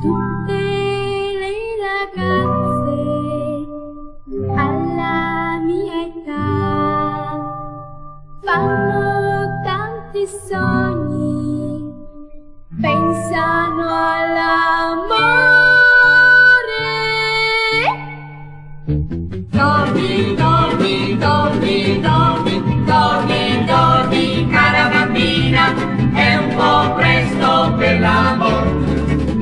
Tutte le ragazze alla mia età fanno tanti sogni, pensano all'amore. Dormi, dormi, dormi, dormi, dormi, dormi, cara bambina, è un po' presto per l'amor.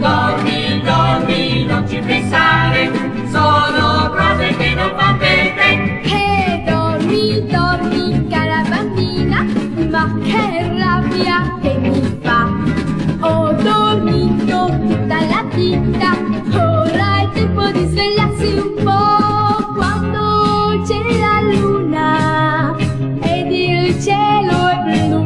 Dormi, dormi, non ci pensare, sono cose che non fa per te. Dormi, dormi, cara bambina, ma che rabbia che mi fa. Ho dormito tutta la vita, ora è tempo di svegliarsi un po'. Quando c'è la luna ed il cielo è blu,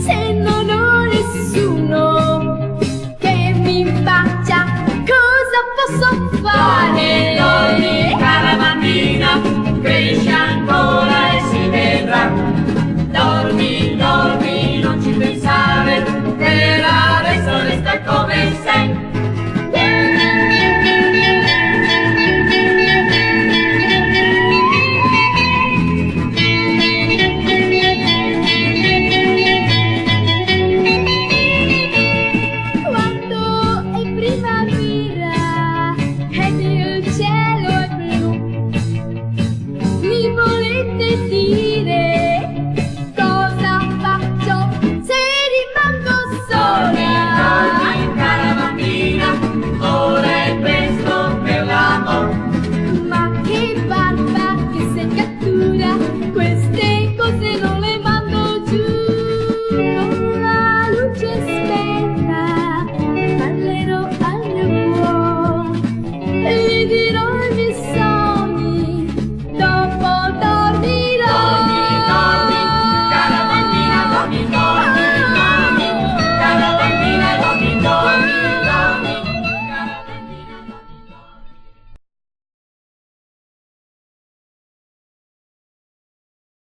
se non ho nessuno che mi bacia, cosa posso fare? Dormi, dormi, cara bambina, cresci ancora e si vedrà. Dormi, dormi, non ci pensare, per